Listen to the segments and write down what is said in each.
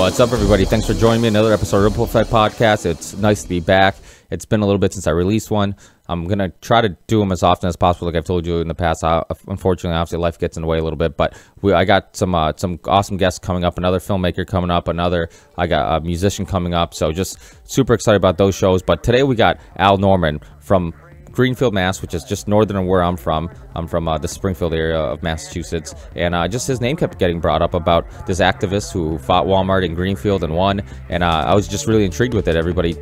What's up, everybody? Thanks for joining me. Another episode of Ripple Effect Podcast. It's nice to be back. It's been a little bit since I released one. I'm going to try to do them as often as possible, like I've told you in the past. Unfortunately, obviously, life gets in the way a little bit, but I got some awesome guests coming up, another filmmaker coming up, I got a musician coming up, so just super excited about those shows. But today we got Al Norman from Greenfield, Mass, which is just northern of where I'm from. I'm from the Springfield area of Massachusetts, and just his name kept getting brought up about this activist who fought Walmart in Greenfield and won, and I was just really intrigued with it. Everybody,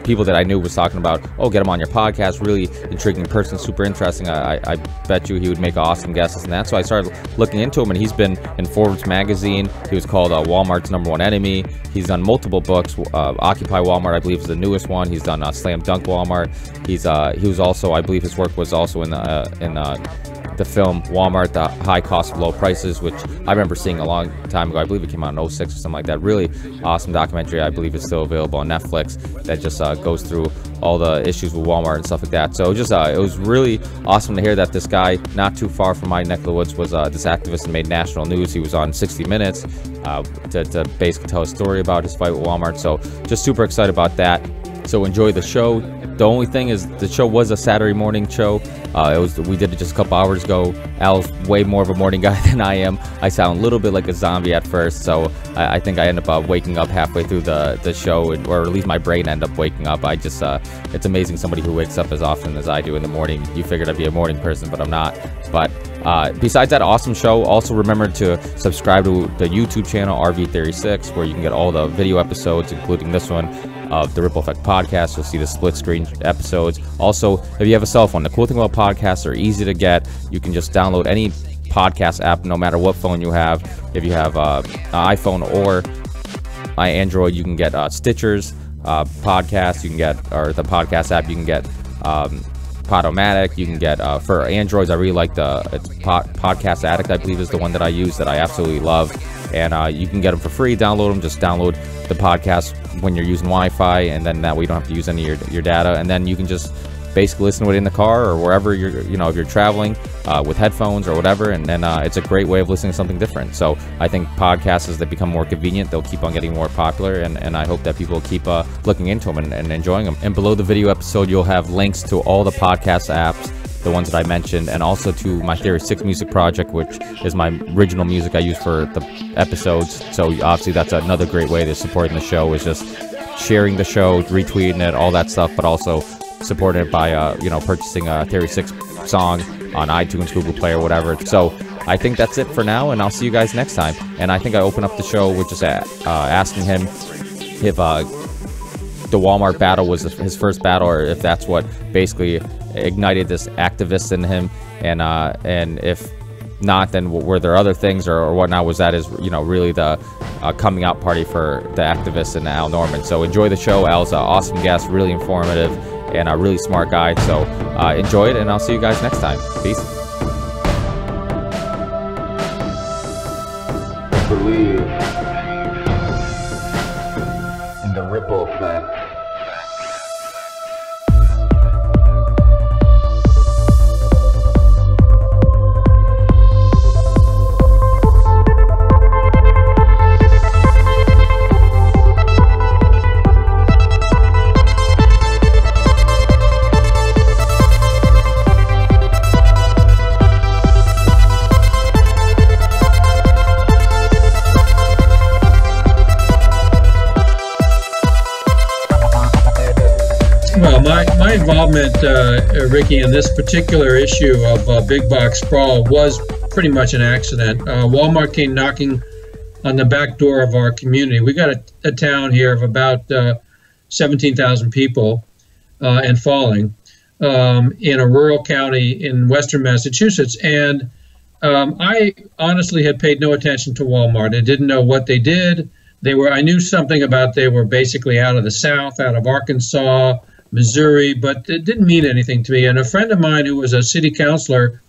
people that I knew was talking about, oh, get him on your podcast, really intriguing person, super interesting. I bet you he would make awesome guests and that, so I started looking into him, and he's been in Forbes Magazine. He was called Walmart's #1 enemy. He's done multiple books. Occupy Walmart, I believe, is the newest one. He's done Slam Dunk Walmart. He was also, I believe his work was also in the film Walmart, The High Cost of Low Prices, which I remember seeing a long time ago. I believe it came out in 06 or something like that. Really awesome documentary. I believe it's still available on Netflix that just goes through all the issues with Walmart and stuff like that. So just it was really awesome to hear that this guy, not too far from my neck of the woods, was this activist and made national news. He was on 60 Minutes to basically tell a story about his fight with Walmart. So just super excited about that. So enjoy the show. The only thing is, the show was a Saturday morning show. We did it just a couple hours ago. Al's way more of a morning guy than I am. I sound a little bit like a zombie at first, so I think I end up waking up halfway through the show, or at least my brain ended up waking up. It's amazing, somebody who wakes up as often as I do in the morning. You figured I'd be a morning person, but I'm not. But besides that awesome show, also remember to subscribe to the YouTube channel RV36, where you can get all the video episodes, including this one of the Ripple Effect Podcast. You'll see the split screen episodes. Also, if you have a cell phone, the cool thing about podcasts are easy to get. You can just download any podcast app, no matter what phone you have. If you have an iPhone or Android, you can get Stitcher's podcast. You can get, or the podcast app. You can get Podomatic. You can get for Androids. I really like it's Podcast Addict, I believe, is the one that I use, that I absolutely love. And you can get them for free. Download them. Just download the podcast when you're using Wi-Fi, and then that way you don't have to use any of your data. And then you can just basically listen to it in the car or wherever you're, if you're traveling with headphones or whatever. And then it's a great way of listening to something different. So I think podcasts, as they become more convenient, they'll keep on getting more popular. And I hope that people will keep looking into them and enjoying them. And below the video episode, you'll have links to all the podcast apps, the ones that I mentioned, and also to my Theory 6 music project, which is my original music I use for the episodes. So obviously that's another great way to supporting the show, is just sharing the show, retweeting it, all that stuff, but also supporting it by purchasing a Theory 6 song on iTunes, Google Play, or whatever. So I think that's it for now, and I'll see you guys next time. And I think I open up the show with just asking him if the Walmart battle was his first battle, or if that's what basically ignited this activist in him, and if not, then were there other things or whatnot? Was that really the coming out party for the activist and Al Norman? So enjoy the show. Al's an awesome guest, really informative, and a really smart guy. So enjoy it, and I'll see you guys next time. Peace. Believe in the ripple effect. My involvement, Ricky, in this particular issue of Big Box Sprawl was pretty much an accident. Walmart came knocking on the back door of our community. We got a town here of about 17,000 people and falling in a rural county in western Massachusetts. And I honestly had paid no attention to Walmart. I didn't know what they did. I knew something about they were basically out of the South, out of Arkansas, Missouri, but it didn't mean anything to me. And a friend of mine who was a city councilor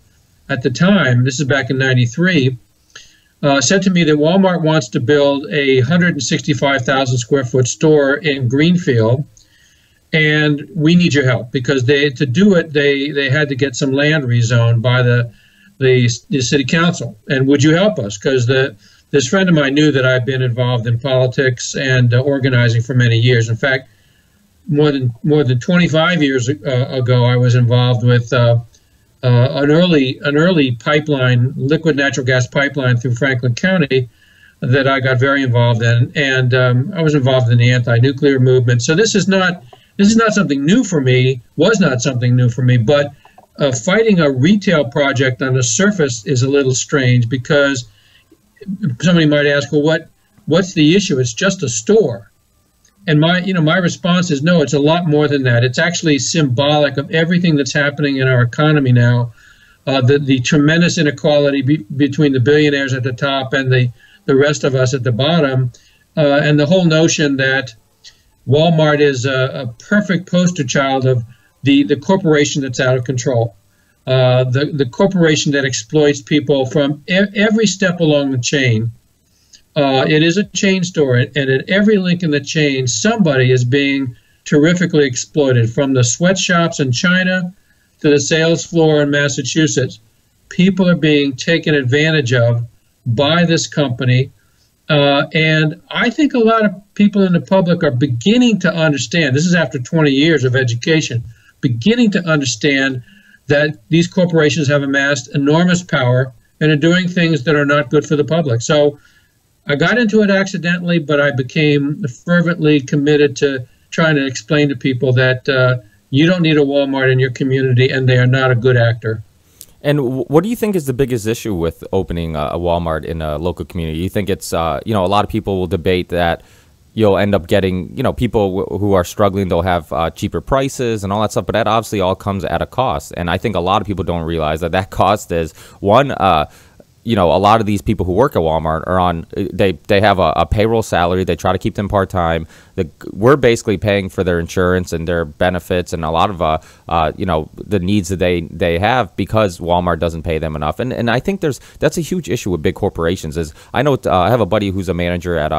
at the time, this is back in '93, said to me that Walmart wants to build a 165,000 square foot store in Greenfield, and we need your help, because to do it, they had to get some land rezoned by the city council. And would you help us? Because the this friend of mine knew that I've been involved in politics and organizing for many years. In fact, more than 25 years ago, I was involved with an early pipeline, liquid natural gas pipeline through Franklin County that I got very involved in, and I was involved in the anti-nuclear movement. So this is not something new for me. Was not something new for me, but fighting a retail project on the surface is a little strange, because somebody might ask, well, what's the issue? It's just a store. And my response is, no, it's a lot more than that. It's actually symbolic of everything that's happening in our economy now. The tremendous inequality between the billionaires at the top and the rest of us at the bottom, and the whole notion that Walmart is a perfect poster child of the corporation that's out of control, the corporation that exploits people from every step along the chain. It is a chain store, and at every link in the chain, somebody is being terrifically exploited, from the sweatshops in China to the sales floor in Massachusetts. People are being taken advantage of by this company, and I think a lot of people in the public are beginning to understand, this is after 20 years of education, beginning to understand that these corporations have amassed enormous power and are doing things that are not good for the public. So I got into it accidentally, but I became fervently committed to trying to explain to people that you don't need a Walmart in your community, and they are not a good actor. And what do you think is the biggest issue with opening a Walmart in a local community? You think it's, a lot of people will debate that you'll end up getting, people who are struggling, they'll have cheaper prices and all that stuff, but that obviously all comes at a cost. And I think a lot of people don't realize that cost is, one, a lot of these people who work at Walmart are on, they have a payroll salary. They try to keep them part-time. We're basically paying for their insurance and their benefits and a lot of, the needs that they have, because Walmart doesn't pay them enough. And I think that's a huge issue with big corporations. Is I know I have a buddy who's a manager at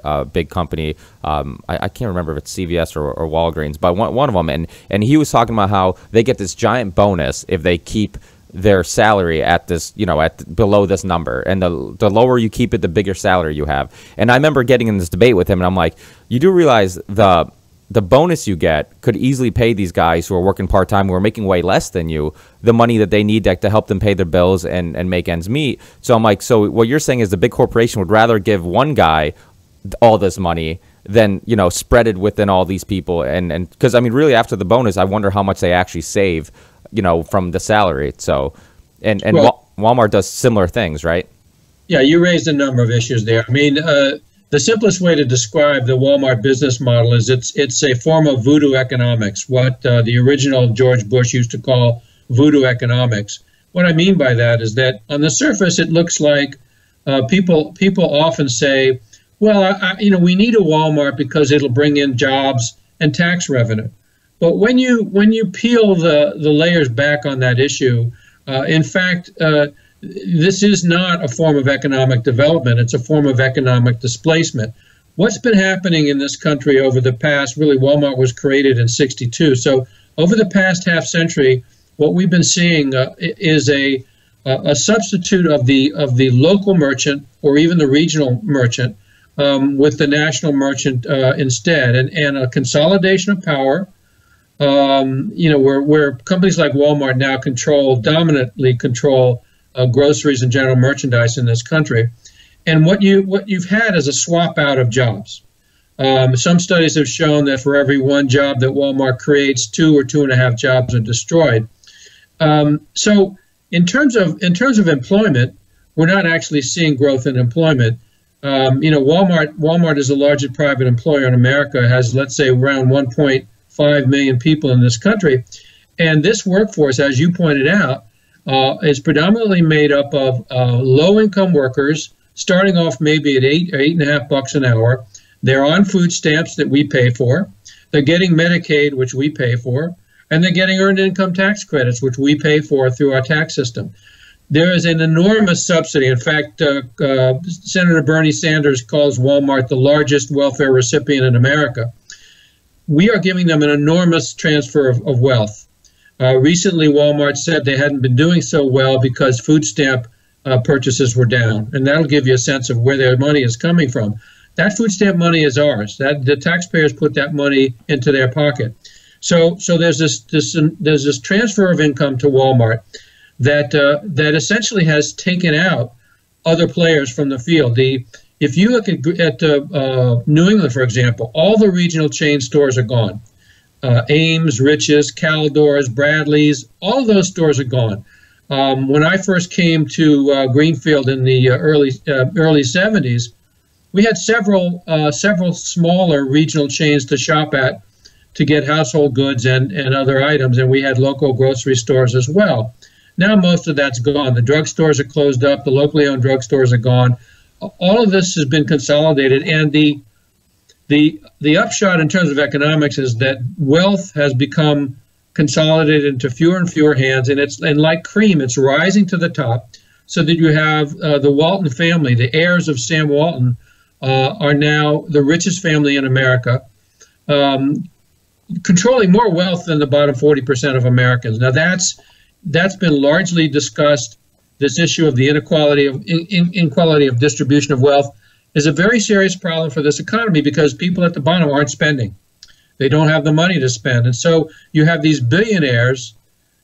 a big company. I can't remember if it's CVS or Walgreens, but one of them. And he was talking about how they get this giant bonus if they keep their salary at this, at below this number, and the lower you keep it, the bigger salary you have. And I remember getting in this debate with him, and I'm like, you do realize the bonus you get could easily pay these guys who are working part-time, who are making way less than you, the money that they need to help them pay their bills and make ends meet. So I'm like, so what you're saying is the big corporation would rather give one guy all this money than, spread it within all these people. And because, really after the bonus, I wonder how much they actually save, from the salary. So, and well, Walmart does similar things, right? Yeah, you raised a number of issues there. The simplest way to describe the Walmart business model is it's a form of voodoo economics, what the original George Bush used to call voodoo economics. What I mean by that is that on the surface, it looks like people often say, well, we need a Walmart because it'll bring in jobs and tax revenue. But when you peel the layers back on that issue, in fact, this is not a form of economic development. It's a form of economic displacement. What's been happening in this country over the past, really, Walmart was created in '62. So over the past half century, what we've been seeing is a substitute of the local merchant or even the regional merchant with the national merchant instead, and a consolidation of power. Where companies like Walmart now dominantly control groceries and general merchandise in this country. And what you've had is a swap out of jobs. Some studies have shown that for every one job that Walmart creates, 2 or 2.5 jobs are destroyed. So in terms of employment, we're not actually seeing growth in employment. Walmart is the largest private employer in America, has, let's say, around 1.5 million people in this country. And this workforce, as you pointed out, is predominantly made up of low-income workers, starting off maybe at $8 or $8.50 an hour. They're on food stamps that we pay for. They're getting Medicaid, which we pay for. And they're getting earned income tax credits, which we pay for through our tax system. There is an enormous subsidy. In fact, Senator Bernie Sanders calls Walmart the largest welfare recipient in America. We are giving them an enormous transfer of wealth. Recently, Walmart said they hadn't been doing so well because food stamp purchases were down, and that'll give you a sense of where their money is coming from. That food stamp money is ours. That the taxpayers put that money into their pocket. So there's this transfer of income to Walmart that essentially has taken out other players from the field. If you look at New England, for example, all the regional chain stores are gone. Ames, Rich's, Caldor's, Bradley's, all those stores are gone. When I first came to Greenfield in the early 70s, we had several smaller regional chains to shop at to get household goods and other items, and we had local grocery stores as well. Now most of that's gone. The drugstores are closed up. The locally owned drugstores are gone. All of this has been consolidated, and the upshot in terms of economics is that wealth has become consolidated into fewer and fewer hands, and like cream, it's rising to the top, so that you have the Walton family, the heirs of Sam Walton, are now the richest family in America, controlling more wealth than the bottom 40% of Americans. Now that's been largely discussed. This issue of the inequality of distribution of wealth is a very serious problem for this economy, because people at the bottom aren't spending. They don't have the money to spend. And so you have these billionaires,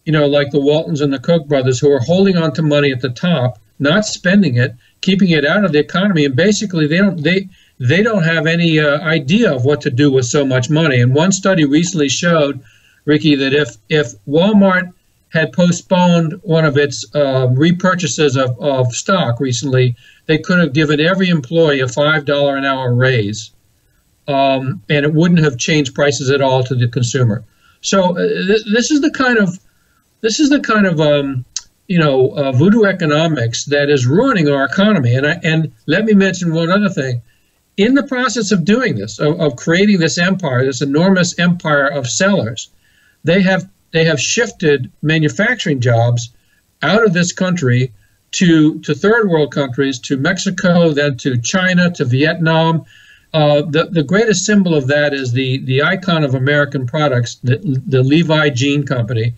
like the Waltons and the Koch brothers, who are holding on to money at the top, not spending it, keeping it out of the economy, and basically they don't have any idea of what to do with so much money. And one study recently showed, Ricky, that if Walmart had postponed one of its repurchases of stock recently, they could have given every employee a $5 an hour raise, and it wouldn't have changed prices at all to the consumer. So this is the kind of voodoo economics that is ruining our economy. And let me mention one other thing. In the process of doing this, of creating this empire, this enormous empire of sellers, they have shifted manufacturing jobs out of this country to third world countries, to Mexico, then to China, to Vietnam. The greatest symbol of that is the icon of American products, the Levi Jean Company.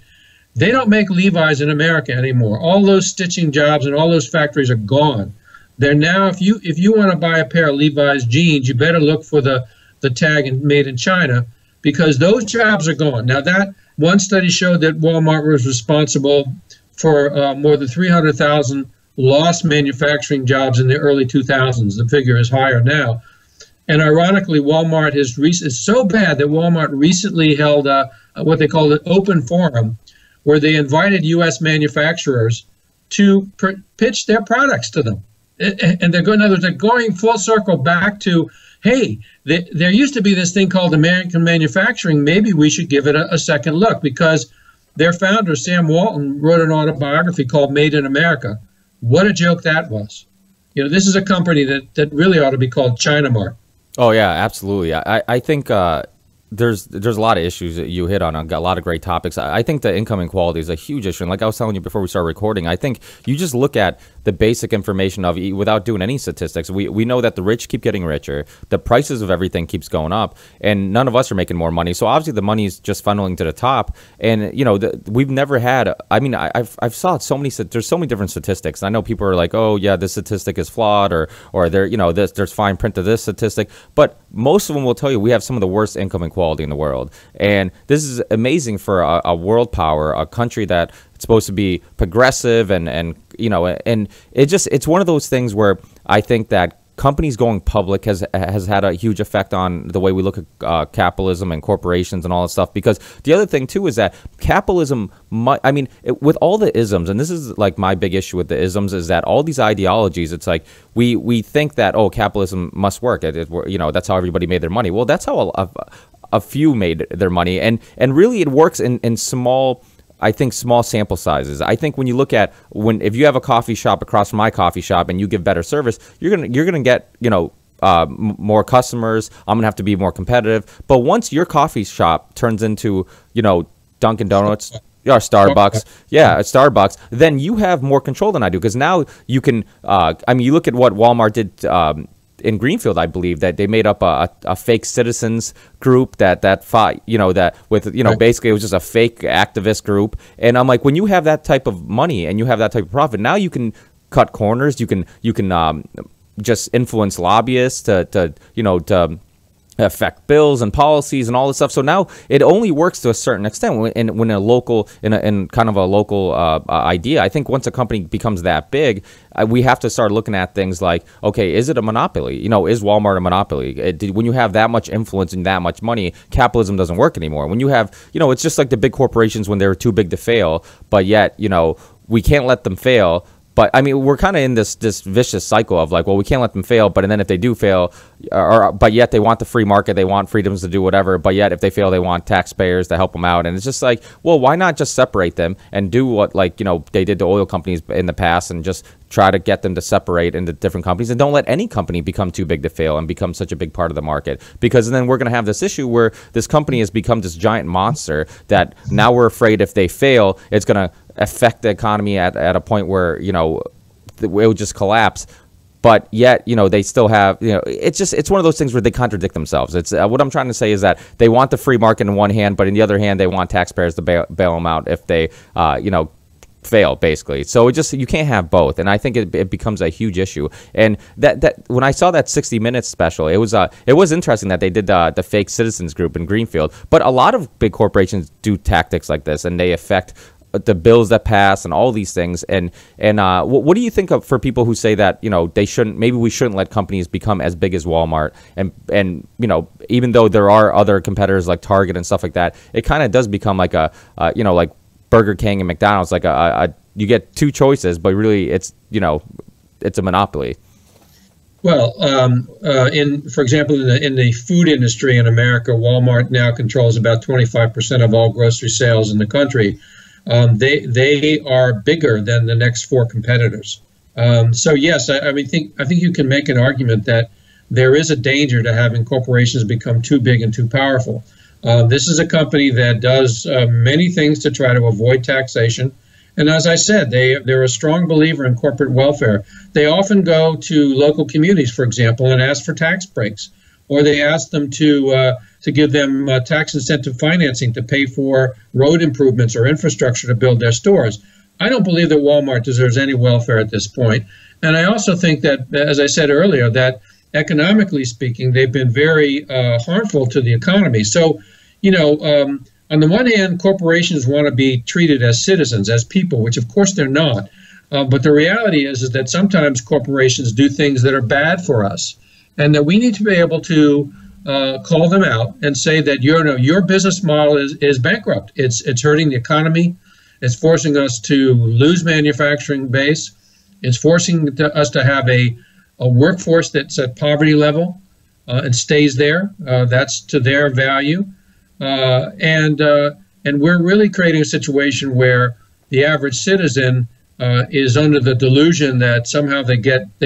They don't make Levi's in America anymore. All those stitching jobs and all those factories are gone. They're now, if you want to buy a pair of Levi's jeans, you better look for the tag made in China, because those jobs are gone. Now, that one study showed that Walmart was responsible for more than 300,000 lost manufacturing jobs in the early 2000s. The figure is higher now. And ironically, Walmart is so bad that Walmart recently held what they called an open forum, where they invited U.S. manufacturers to pitch their products to them. And they're going full circle back to, hey, there used to be this thing called American manufacturing. Maybe we should give it a second look, because their founder, Sam Walton, wrote an autobiography called Made in America. What a joke that was. This is a company that really ought to be called China Mart. Oh, yeah, absolutely. I think there's a lot of issues that you hit on. I've got a lot of great topics. I think the income inequality is a huge issue. And like I was telling you before we started recording, I think you just look at the basic information of without doing any statistics. We know that the rich keep getting richer. The prices of everything keeps going up, and none of us are making more money. So obviously the money is just funneling to the top. And we've never had. I mean, I've saw so many. There's so many different statistics. And I know people are like, oh yeah, this statistic is flawed, or there's fine print to this statistic. But most of them will tell you we have some of the worst income inequality in the world. And this is amazing for a world power, a country that it's supposed to be progressive, and it's one of those things where I think that companies going public has had a huge effect on the way we look at capitalism and corporations and all that stuff. Because the other thing too is that capitalism, with all the isms, and this is like my big issue with the isms, is that all these ideologies, it's like we think that, oh, capitalism must work. That's how everybody made their money. Well, that's how a few made their money, and really it works in small. I think small sample sizes. I think when you look at if you have a coffee shop across from my coffee shop and you give better service, you're gonna get more customers. I'm gonna have to be more competitive. But once your coffee shop turns into Dunkin' Donuts or Starbucks, Starbucks, then you have more control than I do, because now you can. You look at what Walmart did. In Greenfield, I believe that they made up a fake citizens group that fought, right. Basically it was just a fake activist group. And I'm like, when you have that type of money and you have that type of profit, now you can cut corners. You can just influence lobbyists to affect bills and policies and all this stuff. So now it only works to a certain extent when a local in kind of a local idea. I think once a company becomes that big, we have to start looking at things like, okay, is it a monopoly? Is Walmart a monopoly? When you have that much influence and that much money, capitalism doesn't work anymore. When you have, it's just like the big corporations when they're too big to fail, but yet, we can't let them fail. But I mean, we're kind of in this vicious cycle of like, well, we can't let them fail. But then if they do fail, but yet they want the free market, they want freedoms to do whatever. But yet if they fail, they want taxpayers to help them out. And it's just like, well, why not just separate them and do what they did to oil companies in the past and just try to get them to separate into different companies, and don't let any company become too big to fail and become such a big part of the market. Because then we're going to have this issue where this company has become this giant monster that now we're afraid if they fail, it's going to affect the economy at a point where it will just collapse. But yet they still have it's one of those things where they contradict themselves. It's what I'm trying to say is that they want the free market in one hand, but in the other hand they want taxpayers to bail them out if they fail, basically. So you can't have both, and I think it becomes a huge issue. And that when I saw that 60 Minutes special, it was interesting that they did the fake citizens group in Greenfield. But a lot of big corporations do tactics like this, and they affect the bills that pass and all these things. And what do you think of for people who say that maybe we shouldn't let companies become as big as Walmart, and even though there are other competitors like Target and stuff like that, it kind of does become like like Burger King and McDonald's, like you get two choices, but really it's a monopoly. Well, for example, in the food industry in America, Walmart now controls about 25% of all grocery sales in the country. They are bigger than the next four competitors. So yes, I think you can make an argument that there is a danger to having corporations become too big and too powerful. This is a company that does many things to try to avoid taxation. And as I said, they're a strong believer in corporate welfare. They often go to local communities, for example, and ask for tax breaks, or they ask them to give them tax incentive financing to pay for road improvements or infrastructure to build their stores. I don't believe that Walmart deserves any welfare at this point. And I also think that, as I said earlier, that economically speaking, they've been very harmful to the economy. So, on the one hand, corporations want to be treated as citizens, as people, which of course they're not. But the reality is that sometimes corporations do things that are bad for us, and that we need to be able to call them out and say that your business model is bankrupt. It's hurting the economy. It's forcing us to lose manufacturing base. It's forcing us to have a workforce that's at poverty level and stays there. That's to their value. And we're really creating a situation where the average citizen is under the delusion that somehow they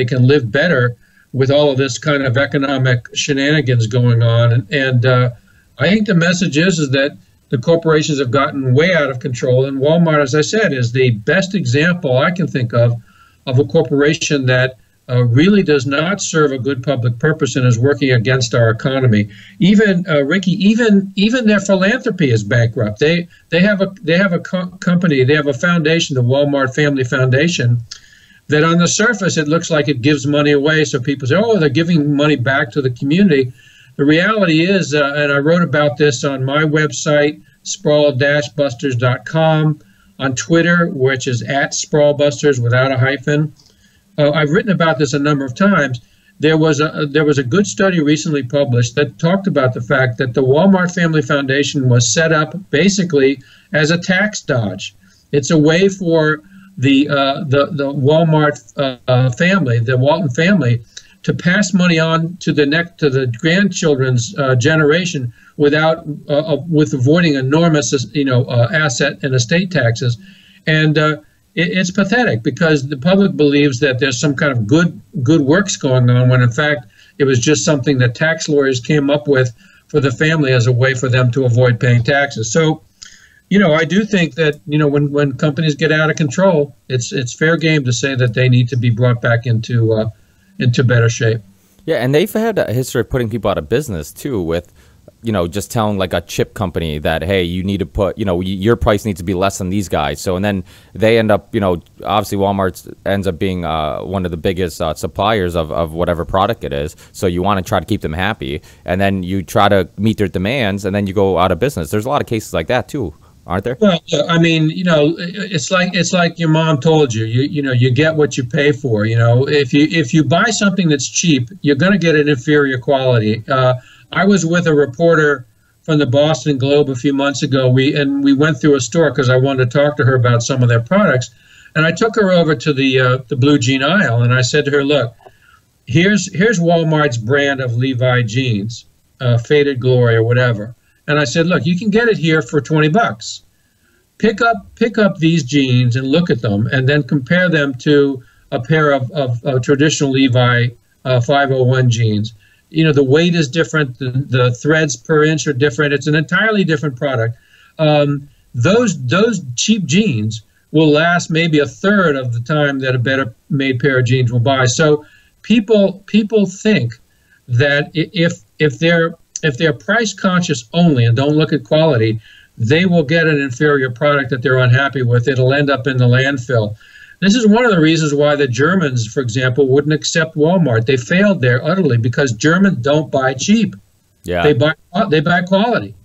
can live better with all of this kind of economic shenanigans going on. And I think the message is that the corporations have gotten way out of control. And Walmart, as I said, is the best example I can think of a corporation that really does not serve a good public purpose and is working against our economy. Even Ricky, even their philanthropy is bankrupt. They have a company, they have a foundation, the Walmart Family Foundation, that on the surface it looks like it gives money away. So people say, oh, they're giving money back to the community. The reality is, and I wrote about this on my website, Sprawl-Busters.com, on Twitter, which is @Sprawl-Busters without a hyphen. I've written about this a number of times. There was a good study recently published that talked about the fact that the Walmart Family Foundation was set up basically as a tax dodge. It's a way for the Walmart family, the Walton family, to pass money on to the grandchildren's generation without with avoiding enormous asset and estate taxes. And it's pathetic because the public believes that there's some kind of good works going on when in fact it was just something that tax lawyers came up with for the family as a way for them to avoid paying taxes. So, I do think that, when companies get out of control, it's fair game to say that they need to be brought back into better shape. Yeah, and they've had a history of putting people out of business too with just telling like a chip company that, hey, you need to put, your price needs to be less than these guys. So, and then they end up, obviously Walmart ends up being one of the biggest suppliers of whatever product it is. So you want to try to keep them happy, and then you try to meet their demands, and then you go out of business. There's a lot of cases like that too, aren't there? Well, I mean, it's like your mom told you. You get what you pay for. If you buy something that's cheap, you're going to get an inferior quality. I was with a reporter from the Boston Globe a few months ago. We went through a store because I wanted to talk to her about some of their products, and I took her over to the blue jean aisle, and I said to her, "Look, here's Walmart's brand of Levi jeans, Faded Glory or whatever." And I said, "Look, you can get it here for $20. Pick up these jeans and look at them, and then compare them to a pair of traditional Levi 501 jeans. The weight is different. The threads per inch are different. It's an entirely different product. Those cheap jeans will last maybe a third of the time that a better made pair of jeans will buy." So people think that if they're price conscious only and don't look at quality, they will get an inferior product that they're unhappy with. It'll end up in the landfill. This is one of the reasons why the Germans, for example, wouldn't accept Walmart. They failed there utterly because Germans don't buy cheap. Yeah. They buy quality.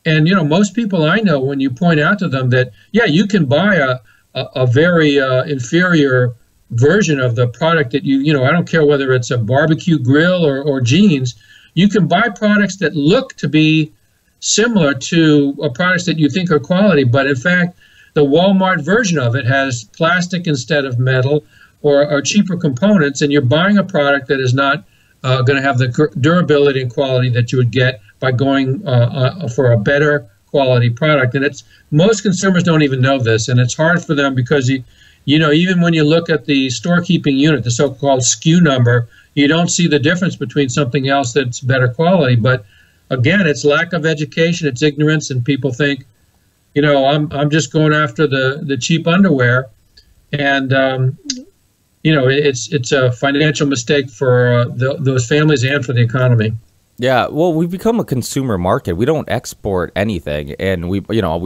And most people I know, when you point out to them that, yeah, you can buy a very inferior version of the product that I don't care whether it's a barbecue grill or jeans, you can buy products that look to be similar to products that you think are quality, but in fact, the Walmart version of it has plastic instead of metal or cheaper components, and you're buying a product that is not going to have the durability and quality that you would get by going for a better quality product. And most consumers don't even know this, and it's hard for them because even when you look at the storekeeping unit, the so-called SKU number, you don't see the difference between something else that's better quality. But again, it's lack of education, it's ignorance, and people think, I'm just going after the cheap underwear, and it's a financial mistake for those families and for the economy. Yeah, well, we've become a consumer market. We don't export anything, and we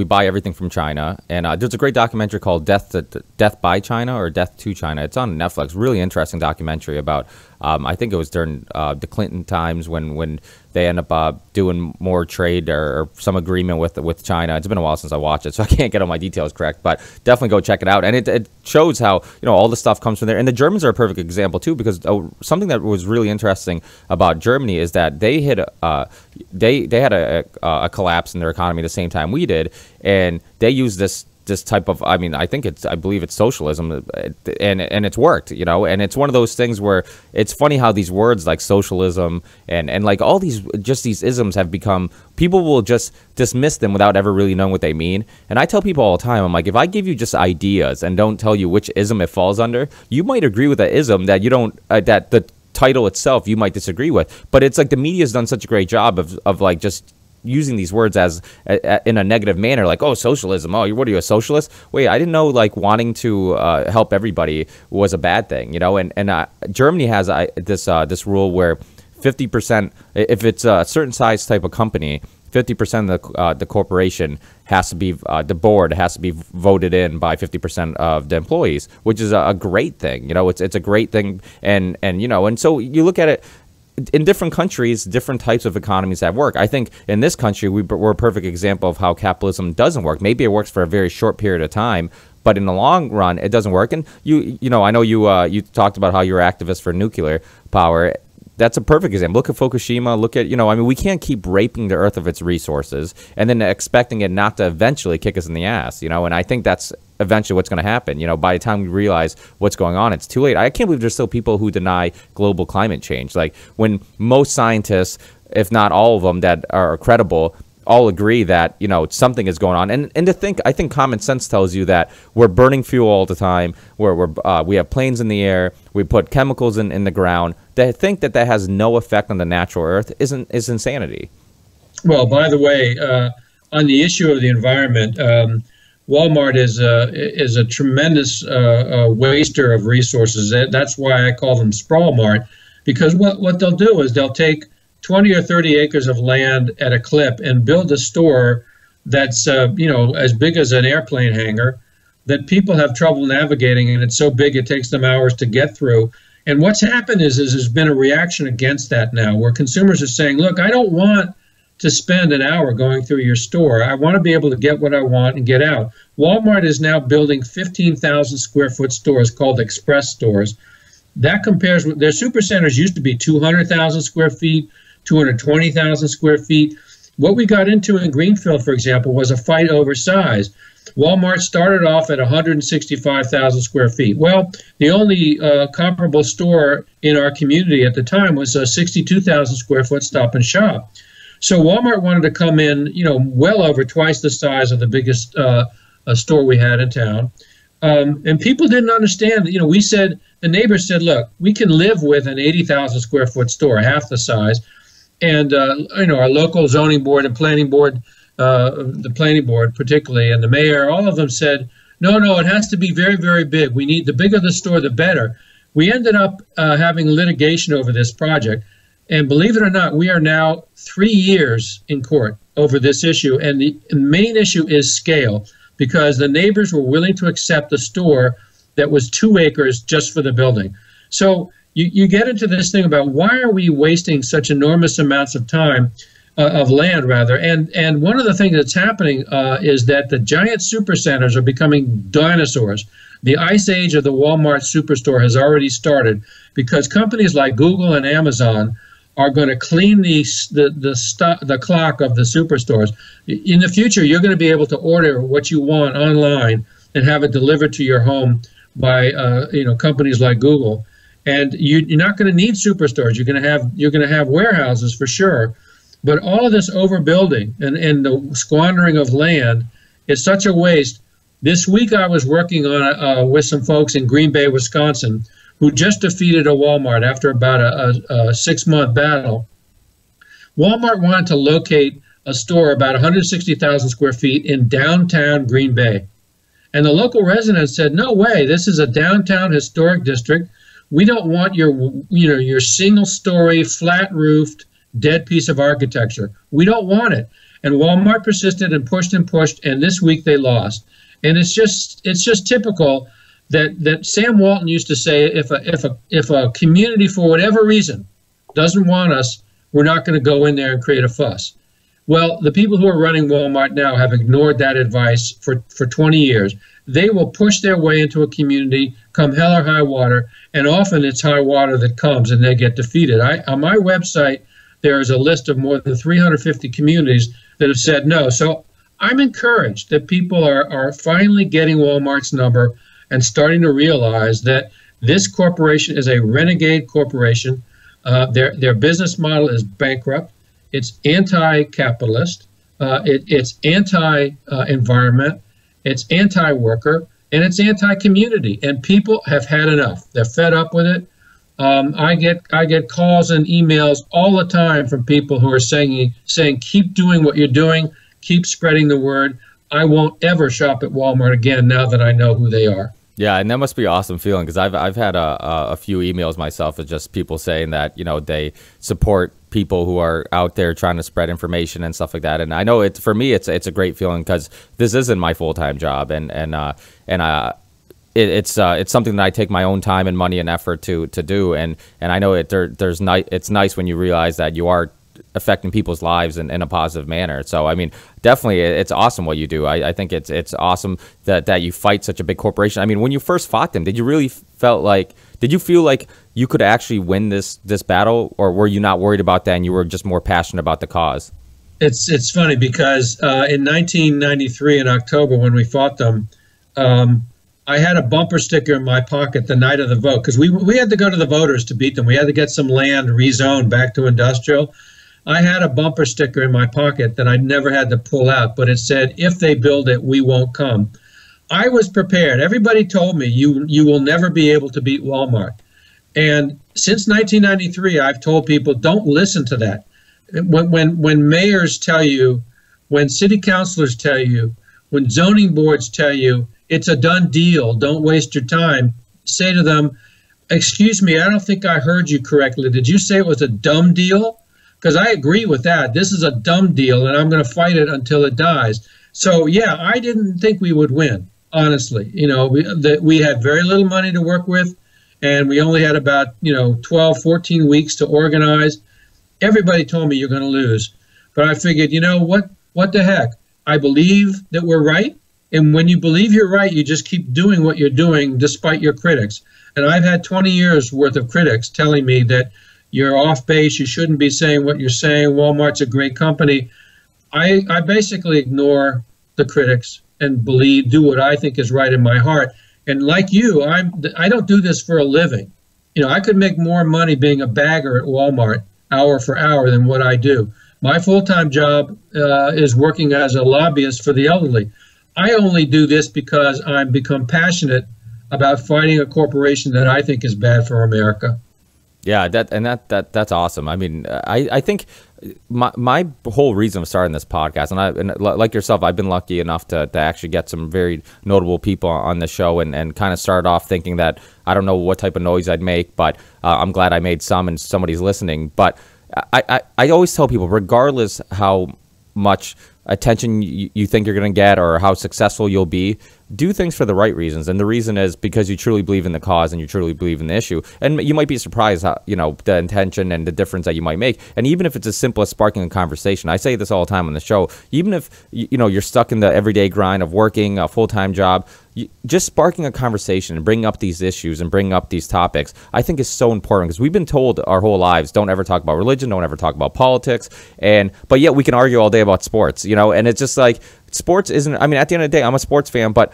buy everything from China. And there's a great documentary called Death by China or Death to China. It's on Netflix. Really interesting documentary about I think it was during the Clinton times when they end up doing more trade or some agreement with China. It's been a while since I watched it, so I can't get all my details correct, but definitely go check it out. And it shows how all the stuff comes from there. And the Germans are a perfect example too, because something that was really interesting about Germany is that they had a collapse in their economy at the same time we did, and they used this type of, I believe it's socialism, and it's worked, and it's one of those things where it's funny how these words like socialism and like all these isms have become, people will just dismiss them without ever really knowing what they mean. And I tell people all the time, I'm like, if I give you just ideas and don't tell you which ism it falls under, you might agree with that ism that you don't, that the title itself you might disagree with. But it's like the media's done such a great job of like just using these words as in a negative manner, like, oh, socialism, oh, what are you, a socialist? Wait, I didn't know like wanting to help everybody was a bad thing, and Germany has this rule where 50%, if it's a certain size type of company, 50% of the corporation has to be, the board has to be voted in by 50% of the employees, which is a great thing. It's a great thing, and so you look at it. In different countries, different types of economies that work. I think in this country, we're a perfect example of how capitalism doesn't work. Maybe it works for a very short period of time, but in the long run, it doesn't work. And I know you talked about how you're activist for nuclear power. That's a perfect example. Look at Fukushima. Look at, we can't keep raping the earth of its resources and then expecting it not to eventually kick us in the ass, and I think that's eventually what's going to happen. By the time we realize what's going on, it's too late. I can't believe there's still people who deny global climate change. Like when most scientists, if not all of them that are credible, all agree that, something is going on. And to think, I think common sense tells you that we're burning fuel all the time, we have planes in the air, we put chemicals in the ground. To think that has no effect on the natural earth is insanity. Well, by the way, on the issue of the environment, Walmart is a tremendous waster of resources. That's why I call them Sprawl-Mart, because what they'll do is they'll take 20 or 30 acres of land at a clip and build a store that's, as big as an airplane hangar that people have trouble navigating, and it's so big it takes them hours to get through. And what's happened is there's been a reaction against that now, where consumers are saying, look, I don't want to spend an hour going through your store. I want to be able to get what I want and get out. Walmart is now building 15,000 square foot stores called express stores. That compares with their supercenters used to be 200,000 square feet, 220,000 square feet. What we got into in Greenfield, for example, was a fight over size. Walmart started off at 165,000 square feet. Well, the only comparable store in our community at the time was a 62,000 square foot Stop and Shop. So Walmart wanted to come in, well over twice the size of the biggest store we had in town. And people didn't understand. We said, the neighbors said, look, we can live with an 80,000 square foot store, half the size. And, our local zoning board and planning board, the planning board particularly, and the mayor, all of them said, no, it has to be very, very big. We need the bigger the store, the better. We ended up having litigation over this project. And believe it or not, we are now 3 years in court over this issue. And the main issue is scale, because the neighbors were willing to accept a store that was 2 acres just for the building. So you get into this thing about why are we wasting such enormous amounts of time, of land rather. And one of the things that's happening is that the giant supercenters are becoming dinosaurs. The ice age of the Walmart superstore has already started, because companies like Google and Amazon are going to clean the clock of the superstores. In the future, you're going to be able to order what you want online and have it delivered to your home by companies like Google. And you're not going to need superstores. You're going to have warehouses for sure. But all of this overbuilding and the squandering of land is such a waste. This week I was working on with some folks in Green Bay, Wisconsin, who just defeated a Walmart after about a 6-month battle. Walmart wanted to locate a store about 160,000 square feet in downtown Green Bay. And the local residents said, no way, this is a downtown historic district. We don't want your single-story, flat-roofed, dead piece of architecture. We don't want it. And Walmart persisted and pushed, and this week they lost. And it's just typical that Sam Walton used to say, if a community for whatever reason doesn't want us, we're not going to go in there and create a fuss. Well, the people who are running Walmart now have ignored that advice for 20 years. They will push their way into a community, come hell or high water, and often it's high water that comes and they get defeated. On my website, there is a list of more than 350 communities that have said no. So I'm encouraged that people are finally getting Walmart's number and starting to realize that this corporation is a renegade corporation. Their business model is bankrupt. It's anti-capitalist. It's anti-environment. It's anti-worker, and it's anti-community. And people have had enough. They're fed up with it. I get calls and emails all the time from people who are saying, keep doing what you're doing, keep spreading the word. I won't ever shop at Walmart again now that I know who they are. Yeah, and that must be an awesome feeling, because I've had a few emails myself of just people saying that they support people who are out there trying to spread information and stuff like that. And I know for me it's a great feeling, because this isn't my full-time job, and it's something that I take my own time and money and effort to do. And I know it's nice when you realize that you are affecting people's lives in a positive manner. So I mean, definitely it's awesome what you do. I think it's awesome that you fight such a big corporation. I mean, when you first fought them, did you feel like you could actually win this battle, or were you not worried about that and you were just more passionate about the cause? It's funny, because in 1993 in October, when we fought them, I had a bumper sticker in my pocket the night of the vote, because we had to go to the voters to beat them. We had to get some land rezoned back to industrial. I had a bumper sticker in my pocket that I never had to pull out, but it said, if they build it, we won't come. I was prepared. Everybody told me, you will never be able to beat Walmart. And since 1993, I've told people, don't listen to that. When mayors tell you, when city councilors tell you, when zoning boards tell you, it's a done deal, don't waste your time, say to them, excuse me, I don't think I heard you correctly. Did you say it was a dumb deal? because I agree with that. This is a dumb deal, and I'm going to fight it until it dies. So, yeah, I didn't think we would win, honestly. We had very little money to work with, and we only had about, 12, 14 weeks to organize. Everybody told me you're going to lose. But I figured, what the heck? I believe that we're right. And when you believe you're right, you just keep doing what you're doing despite your critics. And I've had 20 years worth of critics telling me that you're off base, you shouldn't be saying what you're saying, Walmart's a great company. I basically ignore the critics and do what I think is right in my heart. And like you, I don't do this for a living. I could make more money being a bagger at Walmart hour for hour than what I do. My full-time job is working as a lobbyist for the elderly. I only do this because I've become passionate about fighting a corporation that I think is bad for America. Yeah, that's awesome. I mean, I think my whole reason of starting this podcast, and like yourself, I've been lucky enough to actually get some very notable people on the show, and kind of started off thinking that I don't know what type of noise I'd make, but I'm glad I made some and somebody's listening. But I always tell people, regardless how much attention you think you're going to get or how successful you'll be, do things for the right reasons. And the reason is because you truly believe in the cause and you truly believe in the issue. And you might be surprised how, the intention and the difference that you might make. And even if it's as simple as sparking a conversation, I say this all the time on the show, even if, you're stuck in the everyday grind of working a full-time job, just sparking a conversation and bringing up these issues and bringing up these topics, I think is so important, because we've been told our whole lives, don't ever talk about religion, don't ever talk about politics, but yet we can argue all day about sports, and it's just like, sports isn't, I mean, at the end of the day, I'm a sports fan, but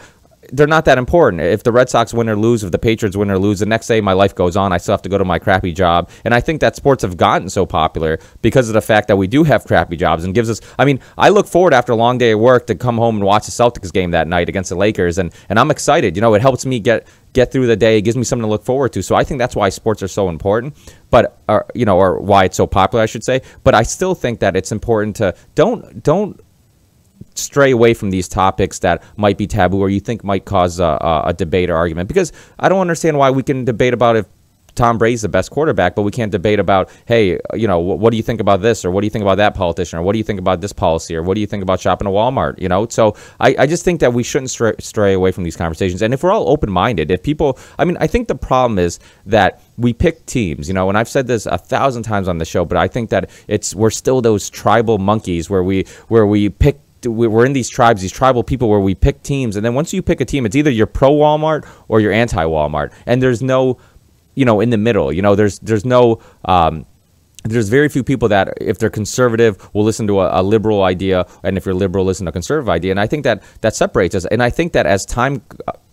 they're not that important. If the Red Sox win or lose, if the Patriots win or lose, the next day my life goes on. I still have to go to my crappy job. And I think that sports have gotten so popular because of the fact that we do have crappy jobs, and gives us, I mean, I look forward after a long day of work to come home and watch the Celtics game that night against the Lakers. And I'm excited. It helps me get through the day. It gives me something to look forward to. So I think that's why sports are so important, but, or why it's so popular, I should say. But I still think that it's important to don't stray away from these topics that might be taboo or you think might cause a debate or argument, because I don't understand why we can debate about if Tom Brady's the best quarterback, but we can't debate about, hey, what do you think about this, or what do you think about that politician, or what do you think about this policy, or what do you think about shopping at Walmart, So I just think that we shouldn't stray away from these conversations. And if we're all open-minded, if people, I think the problem is that we pick teams, and I've said this 1,000 times on the show, but I think that we're still those tribal monkeys where we pick. We're in these tribes, these tribal people, where we pick teams, and then once you pick a team, it's either you're pro Walmart or you're anti Walmart, and there's no, in the middle. There's no. There's very few people that, if they're conservative, will listen to a liberal idea, and if you're liberal, listen to a conservative idea. And I think that separates us. And I think that as time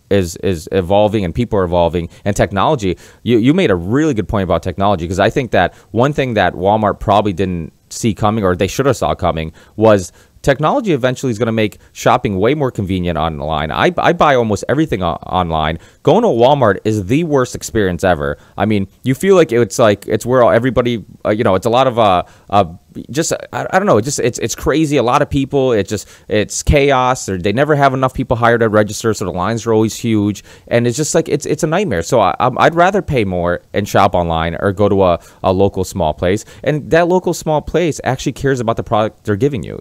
is evolving and people are evolving and technology, you made a really good point about technology, because I think that one thing that Walmart probably didn't see coming, or they should have saw coming, was technology eventually is going to make shopping way more convenient online. I buy almost everything online. Going to Walmart is the worst experience ever. I mean, you feel like it's where everybody, it's a lot of just I don't know, it's crazy. A lot of people. It's chaos. They never have enough people hired at register, so the lines are always huge, and it's just like it's a nightmare. So I'd rather pay more and shop online, or go to a local small place, and that local small place actually cares about the product they're giving you.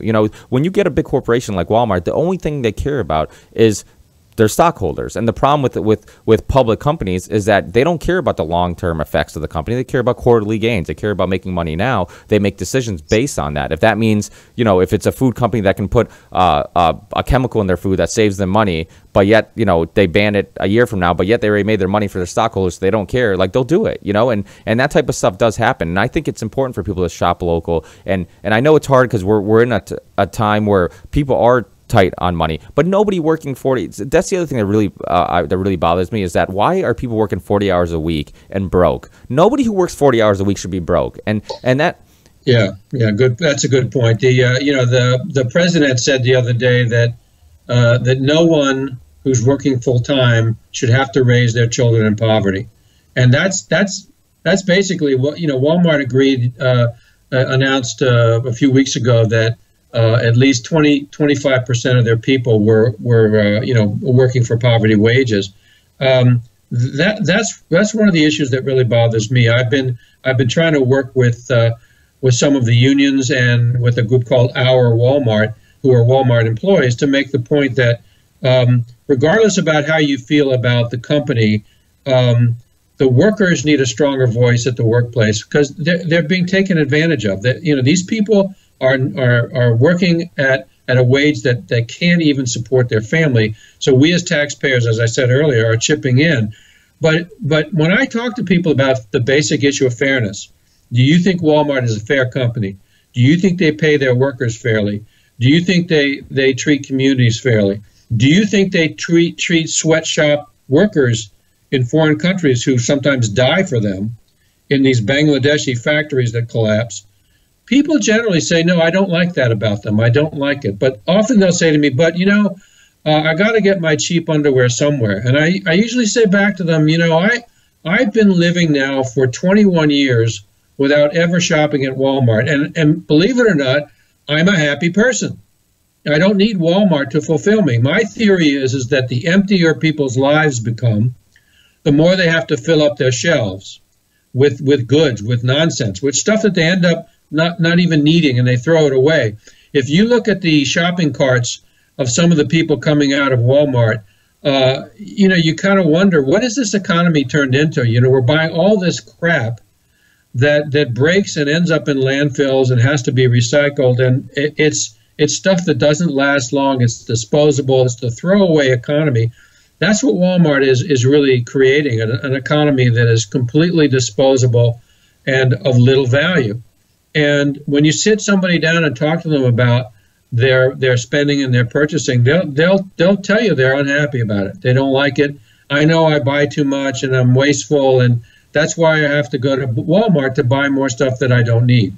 When you get a big corporation like Walmart, the only thing they care about is their stockholders. And the problem with public companies is that they don't care about the long-term effects of the company. They care about quarterly gains. They care about making money now. They make decisions based on that. If that means, if it's a food company that can put a chemical in their food that saves them money, but yet, they ban it a year from now, but yet they already made their money for their stockholders, so they don't care, like, they'll do it, and that type of stuff does happen. And I think it's important for people to shop local. And I know it's hard because we're in a time where people are tight on money, but nobody working 40. That's the other thing that really bothers me, is that why are people working 40 hours a week and broke? Nobody who works 40 hours a week should be broke. And that. Yeah, good. That's a good point. The president said the other day that no one who's working full time should have to raise their children in poverty, and that's basically what Walmart announced a few weeks ago that at least 25% of their people were working for poverty wages. That's one of the issues that really bothers me. I've been trying to work with with some of the unions and with a group called Our Walmart, who are Walmart employees, to make the point that regardless about how you feel about the company, the workers need a stronger voice at the workplace because they're being taken advantage of. That these people are working at a wage that they can't even support their family. So we as taxpayers, as I said earlier, are chipping in. But when I talk to people about the basic issue of fairness, do you think Walmart is a fair company? Do you think they pay their workers fairly? Do you think they treat communities fairly? Do you think they treat sweatshop workers in foreign countries who sometimes die for them in these Bangladeshi factories that collapse? People generally say, no, I don't like that about them. I don't like it. But often they'll say to me, but, I got to get my cheap underwear somewhere. And I usually say back to them, I've been living now for 21 years without ever shopping at Walmart. And believe it or not, I'm a happy person. I don't need Walmart to fulfill me. My theory is that the emptier people's lives become, the more they have to fill up their shelves with goods, with nonsense, with stuff that they end up not even needing, and they throw it away. If you look at the shopping carts of some of the people coming out of Walmart, you kind of wonder, what is this economy turned into? We're buying all this crap that breaks and ends up in landfills and has to be recycled, and it's stuff that doesn't last long. It's disposable. It's the throwaway economy. That's what Walmart is really creating, an economy that is completely disposable and of little value. And when you sit somebody down and talk to them about their spending and their purchasing, they'll tell you they're unhappy about it. They don't like it. I know I buy too much and I'm wasteful, and that's why I have to go to Walmart to buy more stuff that I don't need.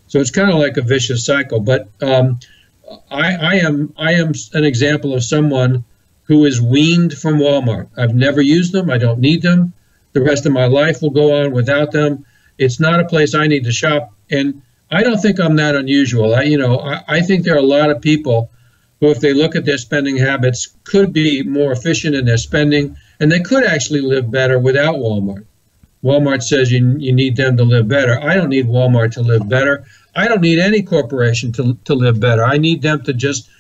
So it's kind of like a vicious cycle. But I am an example of someone who is weaned from Walmart. I've never used them. I don't need them. The rest of my life will go on without them. It's not a place I need to shop. And I don't think I'm that unusual. I think there are a lot of people who, if they look at their spending habits, could be more efficient in their spending, and they could actually live better without Walmart. Walmart says you need them to live better. I don't need Walmart to live better. I don't need any corporation to live better. I need them to just,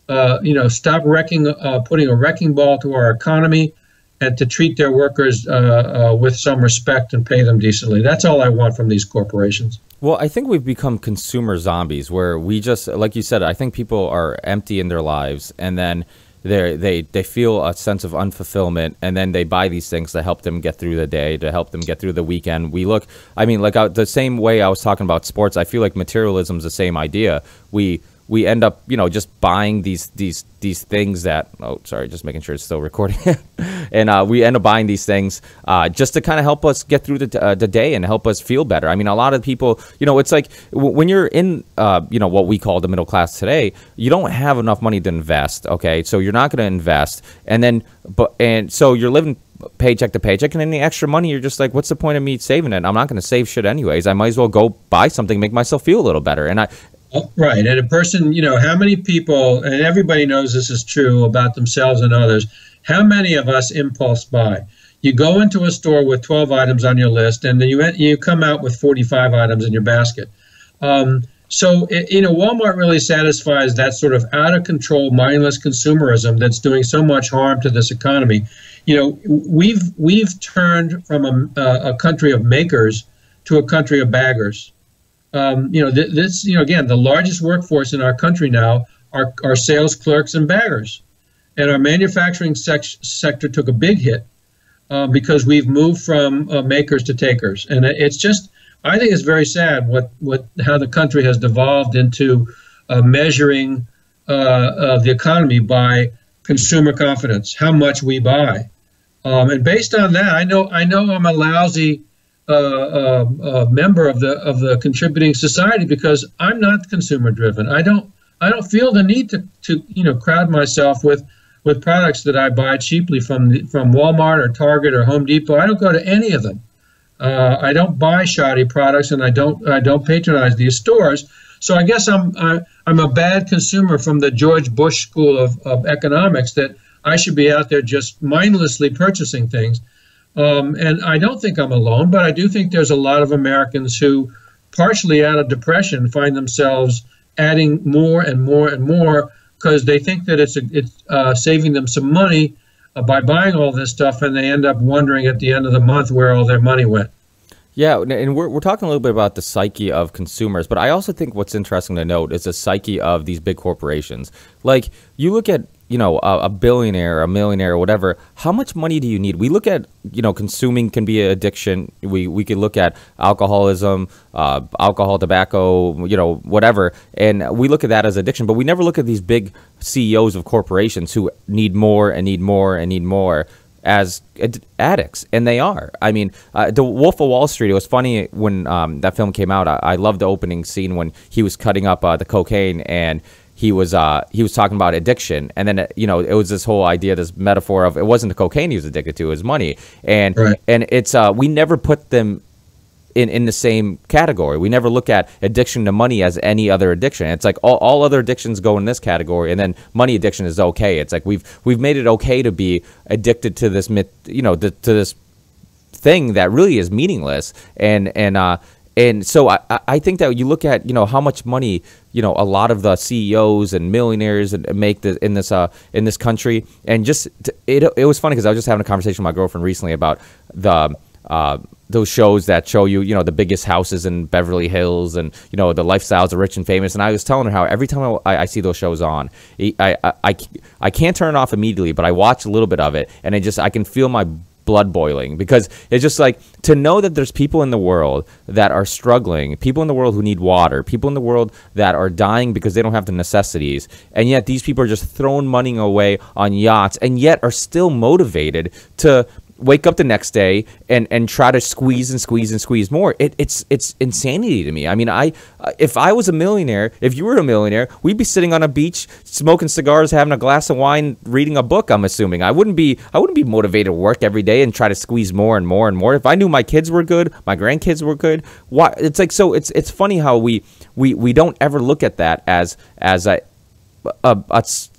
stop putting a wrecking ball to our economy, and to treat their workers with some respect and pay them decently. That's all I want from these corporations. Well, I think we've become consumer zombies where we just, like you said, I think people are empty in their lives, and then they feel a sense of unfulfillment, and then they buy these things to help them get through the day, to help them get through the weekend. The same way I was talking about sports, I feel like materialism is the same idea. We end up, just buying these things that, just making sure it's still recording. And we end up buying these things just to kind of help us get through the day and help us feel better. I mean, a lot of people, it's like when you're in, what we call the middle class today, you don't have enough money to invest. Okay. So you're not going to invest. And so you're living paycheck to paycheck, and any extra money, you're just like, what's the point of me saving it? I'm not going to save shit anyways. I might as well go buy something, make myself feel a little better. And Right. And a person, how many people, and everybody knows this is true about themselves and others, how many of us impulse buy? You go into a store with 12 items on your list, and then you come out with 45 items in your basket. Walmart really satisfies that sort of out of control, mindless consumerism that's doing so much harm to this economy. We've turned from a country of makers to a country of baggers. Again, the largest workforce in our country now are sales clerks and baggers. And our manufacturing sector took a big hit because we've moved from makers to takers. And it's just, I think it's very sad how the country has devolved into measuring the economy by consumer confidence, how much we buy. And based on that, I know I'm a lousy member of the contributing society because I'm not consumer driven. I don't feel the need to crowd myself with products that I buy cheaply from Walmart or Target or Home Depot. I don't go to any of them. I don't buy shoddy products, and I don't patronize these stores. So I guess I'm a bad consumer from the George Bush school of economics, that I should be out there just mindlessly purchasing things. And I don't think I'm alone, but I do think there's a lot of Americans who partially out of depression, find themselves adding more and more and more because they think that it's saving them some money by buying all this stuff, and they end up wondering at the end of the month where all their money went. Yeah, and we're talking a little bit about the psyche of consumers, but I also think what's interesting to note is the psyche of these big corporations. Like, you look at, you know, a billionaire, a millionaire, or whatever, how much money do you need? We look at, you know, consuming can be an addiction. We could look at alcoholism, alcohol, tobacco, you know, whatever, and we look at that as addiction, but we never look at these big CEOs of corporations who need more and need more and need more as addicts, and they are. I mean, The Wolf of Wall Street, it was funny when that film came out. I loved the opening scene when he was cutting up the cocaine, and he was talking about addiction, and then you know, it was this whole idea, this metaphor of it wasn't the cocaine he was addicted to, it was money, and right. And it's we never put them in the same category. We never look at addiction to money as any other addiction. It's like all other addictions go in this category, and then money addiction is okay. It's like we've made it okay to be addicted to this you know, to this thing that really is meaningless. And so I think that you look at, you know, how much money, you know, a lot of the CEOs and millionaires make in this country, and just it was funny because I was just having a conversation with my girlfriend recently about those shows that show you, you know, the biggest houses in Beverly Hills and, you know, the lifestyles of rich and famous. And I was telling her how every time I see those shows on, I can't turn it off immediately, but I watch a little bit of it, and I can feel my blood boiling, because it's just like, to know that there's people in the world that are struggling, people in the world who need water, people in the world that are dying because they don't have the necessities, and yet these people are just throwing money away on yachts, and yet are still motivated to wake up the next day and try to squeeze and squeeze and squeeze more. It's insanity to me. I mean, if I was a millionaire, if you were a millionaire, we'd be sitting on a beach smoking cigars, having a glass of wine, reading a book, I'm assuming. I wouldn't be motivated to work every day and try to squeeze more and more and more. If I knew my kids were good, my grandkids were good, why? It's like, so it's funny how we don't ever look at that as a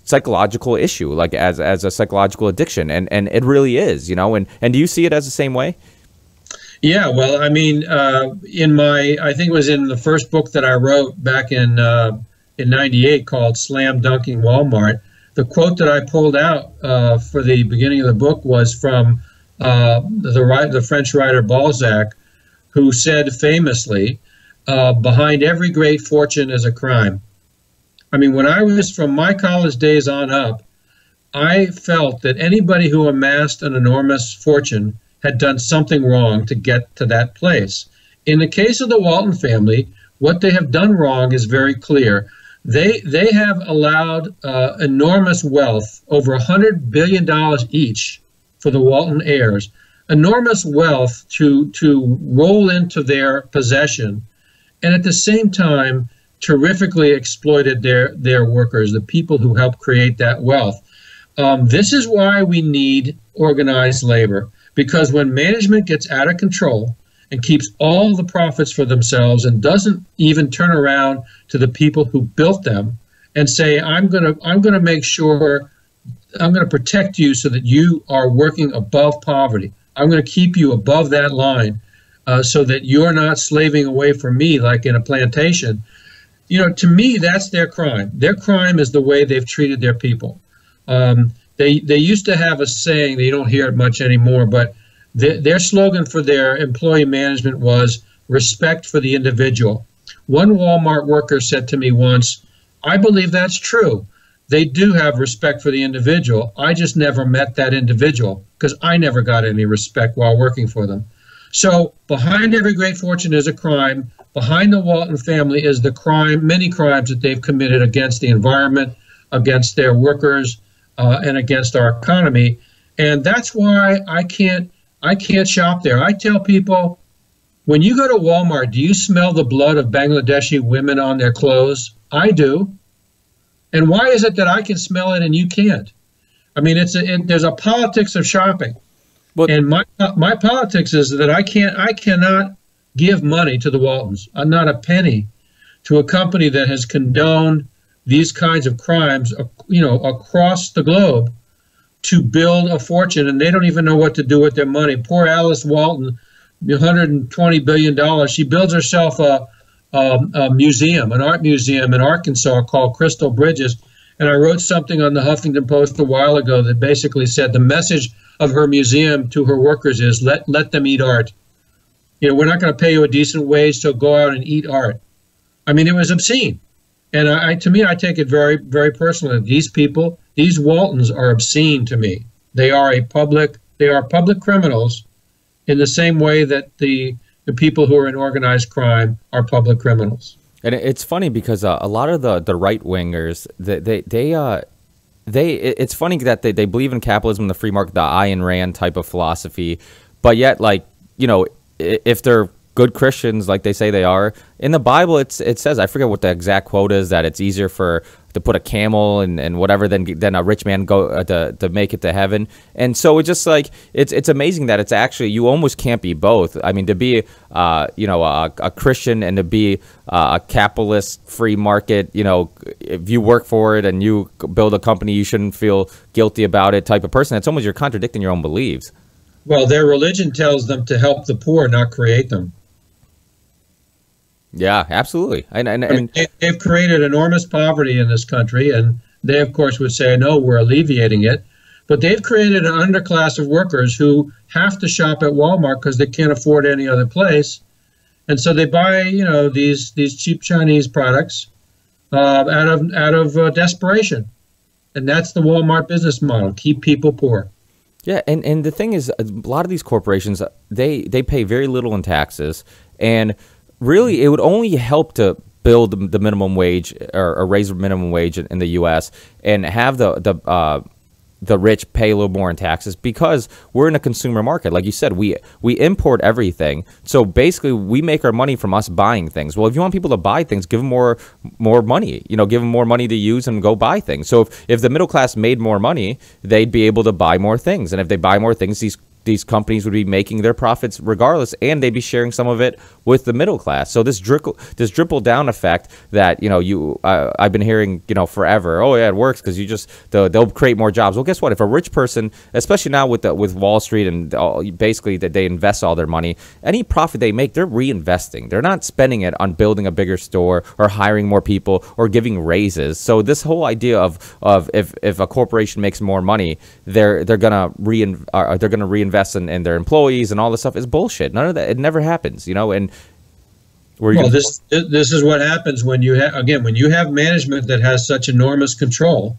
psychological issue, like as a psychological addiction, and it really is, you know. And do you see it as the same way? Yeah, well, I mean, I think it was in the first book that I wrote back in '98 called Slam Dunking Walmart, the quote that I pulled out for the beginning of the book was from the French writer Balzac, who said famously, behind every great fortune is a crime. I mean, when I was, from my college days on up, I felt that anybody who amassed an enormous fortune had done something wrong to get to that place. In the case of the Walton family, what they have done wrong is very clear. They have allowed enormous wealth, over $100 billion each for the Walton heirs, enormous wealth to roll into their possession, and at the same time terrifically exploited their workers, the people who helped create that wealth. This is why we need organized labor, because when management gets out of control and keeps all the profits for themselves and doesn't even turn around to the people who built them and say, I'm gonna make sure, I'm gonna protect you so that you are working above poverty. I'm gonna keep you above that line so that you're not slaving away for me like in a plantation. You know, to me, that's their crime. Their crime is the way they've treated their people. They used to have a saying, you don't hear it much anymore, but their slogan for their employee management was respect for the individual. One Walmart worker said to me once, I believe that's true. They do have respect for the individual. I just never met that individual because I never got any respect while working for them. So behind every great fortune is a crime. Behind the Walton family is the crime, many crimes that they've committed against the environment, against their workers, and against our economy. And that's why I can't shop there. I tell people, when you go to Walmart, do you smell the blood of Bangladeshi women on their clothes? I do. And why is it that I can smell it and you can't? I mean, there's a politics of shopping. But, and my politics is that I cannot give money to the Waltons, not a penny, to a company that has condoned these kinds of crimes, you know, across the globe, to build a fortune, and they don't even know what to do with their money. Poor Alice Walton, $120 billion. She builds herself museum, an art museum in Arkansas called Crystal Bridges. And I wrote something on the Huffington Post a while ago that basically said the message of her museum to her workers is let them eat art. You know, we're not going to pay you a decent wage, so go out and eat art. I mean, it was obscene. And to me, I take it very, very personally. These people, these Waltons are obscene to me. They are public criminals in the same way that the people who are in organized crime are public criminals. And it's funny because a lot of the right wingers, it's funny that they believe in capitalism and the free market, the Ayn Rand type of philosophy, but yet, like, you know, if they're good Christians, like they say they are, in the Bible it says, I forget what the exact quote is, that it's easier to put a camel and whatever than a rich man go to make it to heaven. And so it's just like it's amazing that it's actually, you almost can't be both. I mean, to be a Christian and to be a capitalist free market, you know, if you work for it and you build a company, you shouldn't feel guilty about it type of person. It's almost, you're contradicting your own beliefs. Well, their religion tells them to help the poor, not create them. Yeah, absolutely. And I mean, they've created enormous poverty in this country, and they, of course, would say, no, we're alleviating it. But they've created an underclass of workers who have to shop at Walmart because they can't afford any other place. And so they buy, you know, these cheap Chinese products out of desperation. And that's the Walmart business model, keep people poor. Yeah, and the thing is, a lot of these corporations, they pay very little in taxes, and really it would only help to build the minimum wage or raise the minimum wage in the U.S. and have the rich pay a little more in taxes, because we're in a consumer market. Like you said, we import everything. So basically we make our money from us buying things. Well, if you want people to buy things, give them more money, you know, give them more money to use and go buy things. So if the middle class made more money, they'd be able to buy more things. And if they buy more things, these companies would be making their profits regardless, and they'd be sharing some of it with the middle class. So this trickle down effect that, you know, I've been hearing, you know, forever. Oh yeah, it works because they'll create more jobs. Well, guess what? If a rich person, especially now with Wall Street and basically that they invest all their money, any profit they make, they're reinvesting. They're not spending it on building a bigger store or hiring more people or giving raises. So this whole idea of if a corporation makes more money, they're gonna reinvest in their employees and all this stuff is bullshit. None of that. It never happens, you know. And this is what happens when you have management that has such enormous control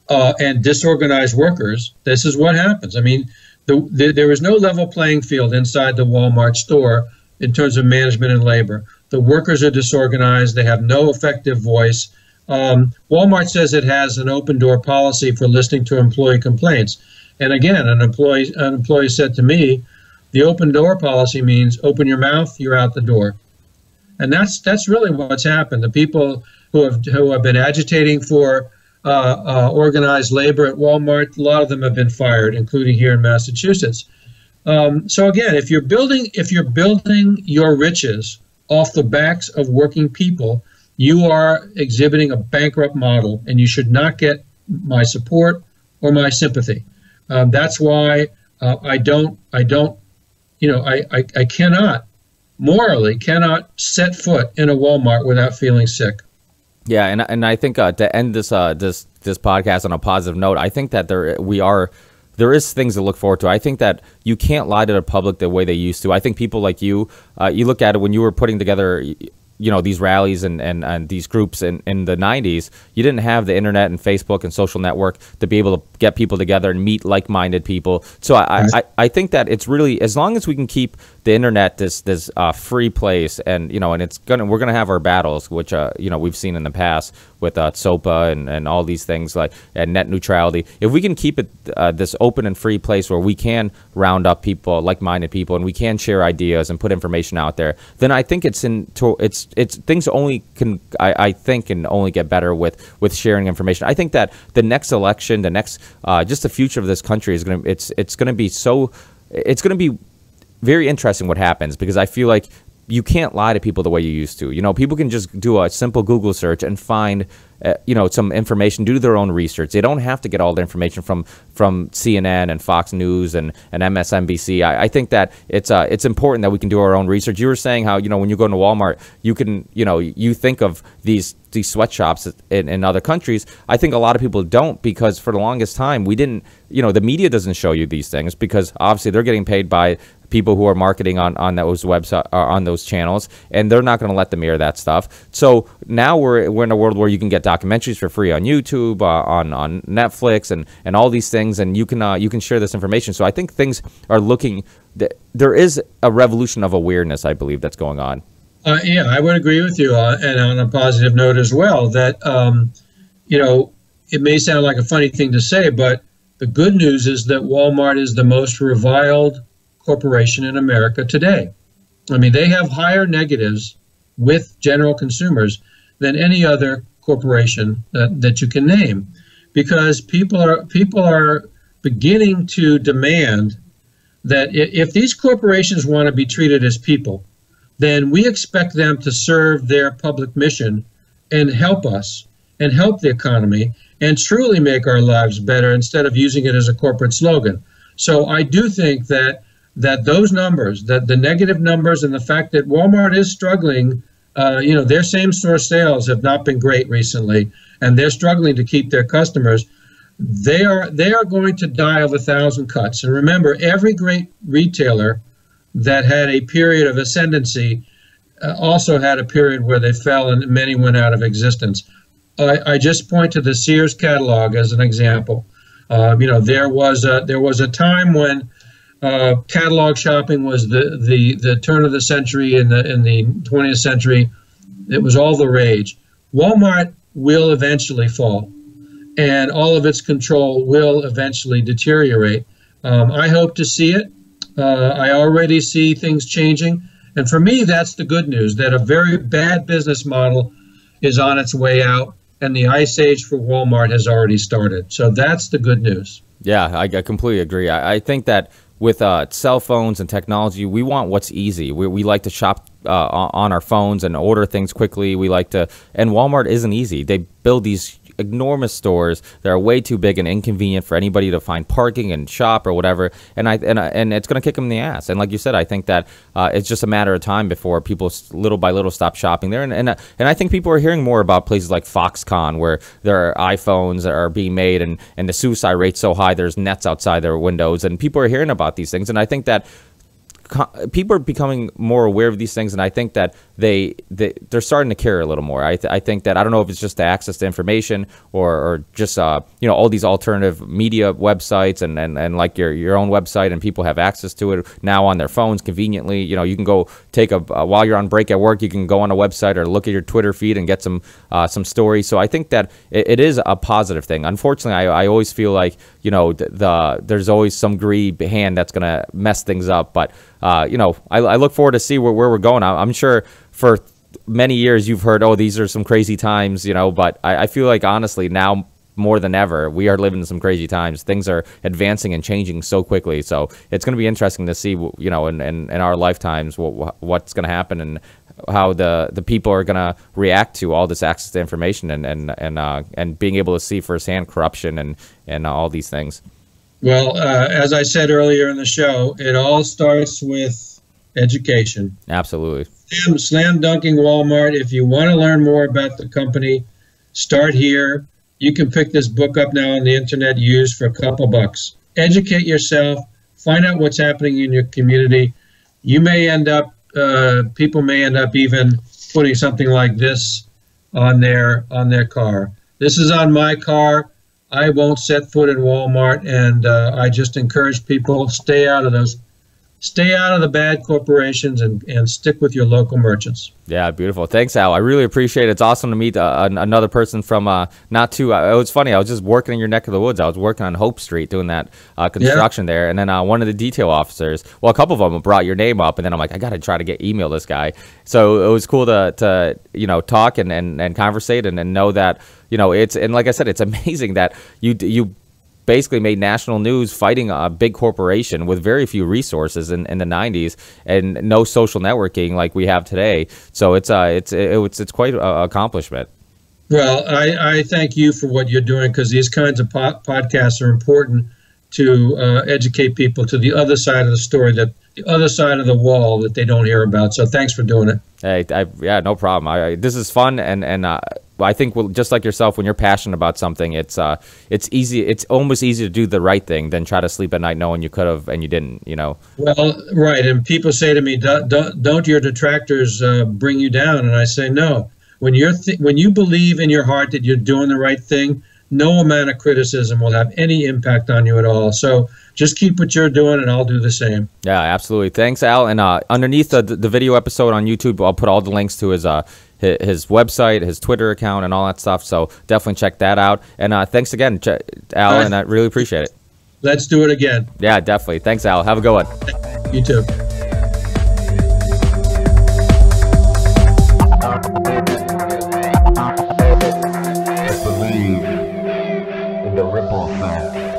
and disorganized workers. This is what happens. I mean, there is no level playing field inside the Walmart store in terms of management and labor. The workers are disorganized. They have no effective voice. Walmart says it has an open door policy for listening to employee complaints. And again, an employee said to me, the open door policy means open your mouth, you're out the door. And that's really what's happened. The people who have been agitating for organized labor at Walmart, a lot of them have been fired, including here in Massachusetts. So again, if you're building your riches off the backs of working people, you are exhibiting a bankrupt model, and you should not get my support or my sympathy. That's why I cannot morally set foot in a Walmart without feeling sick. Yeah, and I think to end this podcast on a positive note, I think that there is things to look forward to. I think that you can't lie to the public the way they used to. I think people like you look at it when you were putting together, you know, these rallies and these groups in the 90s, you didn't have the internet and Facebook and social network to be able to get people together and meet like-minded people. So I think that it's really, as long as we can keep the internet this free place, and, you know, and we're gonna have our battles, which you know, we've seen in the past with SOPA and all these things, like, and net neutrality. If we can keep it this open and free place where we can round up people, like-minded people, and we can share ideas and put information out there, then I think things only can, I think, can only get better with sharing information. I think that the next election, just the future of this country is it's going to be very interesting what happens, because I feel like you can't lie to people the way you used to. You know, people can just do a simple Google search and find, you know, some information, do their own research. They don't have to get all the information from CNN and Fox News and MSNBC. I think that it's important that we can do our own research. You were saying how, you know, when you go into Walmart, you can, you know, you think of these sweatshops in other countries. I think a lot of people don't, because for the longest time we didn't, you know, the media doesn't show you these things because obviously they're getting paid by people who are marketing on those websites, on those channels, and they're not going to let them air that stuff. So now we're in a world where you can get documentaries for free on YouTube, on Netflix, and all these things, and you can share this information. So I think things are looking. There is a revolution of awareness, I believe, that's going on. Yeah, I would agree with you, and on a positive note as well, that, you know, it may sound like a funny thing to say, but the good news is that Walmart is the most reviled corporation in America today. I mean, they have higher negatives with general consumers than any other corporation that you can name, because people are beginning to demand that if these corporations want to be treated as people, then we expect them to serve their public mission and help us and help the economy and truly make our lives better instead of using it as a corporate slogan. So I do think that those numbers, that the negative numbers, and the fact that Walmart is struggling, you know, their same-store sales have not been great recently, and they're struggling to keep their customers. They are going to die of 1,000 cuts. And remember, every great retailer that had a period of ascendancy also had a period where they fell and many went out of existence. I just point to the Sears Catalog as an example. You know, there was a time when catalog shopping was the turn of the century in the 20th century. It was all the rage. Walmart will eventually fall, and all of its control will eventually deteriorate. I hope to see it. I already see things changing, and for me, that's the good news, that a very bad business model is on its way out, and the ice age for Walmart has already started. So that's the good news. Yeah, I completely agree. I think that with cell phones and technology, we want what's easy. We like to shop on our phones and order things quickly. We like to, and Walmart isn't easy. They build these enormous stores that are way too big and inconvenient for anybody to find parking and shop or whatever, and it's going to kick them in the ass. And like you said, I think that it's just a matter of time before people little by little stop shopping there. And I think people are hearing more about places like Foxconn, where there are iPhones that are being made, and the suicide rate's so high there's nets outside their windows, and people are hearing about these things. And I think that people are becoming more aware of these things, and I think that they're starting to care a little more. I think that, I don't know if it's just the access to information or just you know, all these alternative media websites and like your own website, and people have access to it now on their phones conveniently. You know, you can go take while you're on break at work, you can go on a website or look at your Twitter feed and get some stories. So I think that it is a positive thing. Unfortunately, I always feel like, you know, there's always some greedy hand that's going to mess things up, but you know, I look forward to see where we're going. I'm sure for many years you've heard, oh, these are some crazy times, you know, but I feel like, honestly, now more than ever, we are living in some crazy times. Things are advancing and changing so quickly. So it's going to be interesting to see, you know, in our lifetimes, what's going to happen and how the people are going to react to all this access to information and being able to see firsthand corruption and all these things. Well, as I said earlier in the show, it all starts with education. Absolutely. Slam dunking Walmart. If you want to learn more about the company, start here. You can pick this book up now on the internet, used for a couple bucks. Educate yourself. Find out what's happening in your community. You may end up, people may end up even putting something like this on their car. This is on my car. I won't set foot in Walmart, and I just encourage people, stay out of the bad corporations and stick with your local merchants. Yeah, beautiful. Thanks, Al. I really appreciate it. It's awesome to meet another person from not too. It was funny. I was just working in your neck of the woods. I was working on Hope Street doing that construction there, and then one of the detail officers, well, a couple of them brought your name up, and then I'm like, I got to try to email this guy. So it was cool to you know, talk and conversate and know that, you know, and like I said, it's amazing that you basically made national news fighting a big corporation with very few resources in the 90s and no social networking like we have today. So it's quite an accomplishment. Well, I thank you for what you're doing, because these kinds of podcasts are important to educate people to the other side of the story, that the other side of the wall that they don't hear about. So thanks for doing it. Hey, yeah, no problem. This is fun, and I think just like yourself, when you're passionate about something, it's easy. It's almost easy to do the right thing than try to sleep at night knowing you could have and you didn't. You know. Well, right. And people say to me, "Don't your detractors bring you down?" And I say, no. When you believe in your heart that you're doing the right thing, no amount of criticism will have any impact on you at all. So just keep what you're doing, and I'll do the same. Yeah, absolutely. Thanks, Al. And underneath the video episode on YouTube, I'll put all the links to his website, his Twitter account, and all that stuff. So definitely check that out. And thanks again, Al, and I really appreciate it. Let's do it again. Yeah, definitely. Thanks, Al. Have a good one. You too. Believe in the ripple effect.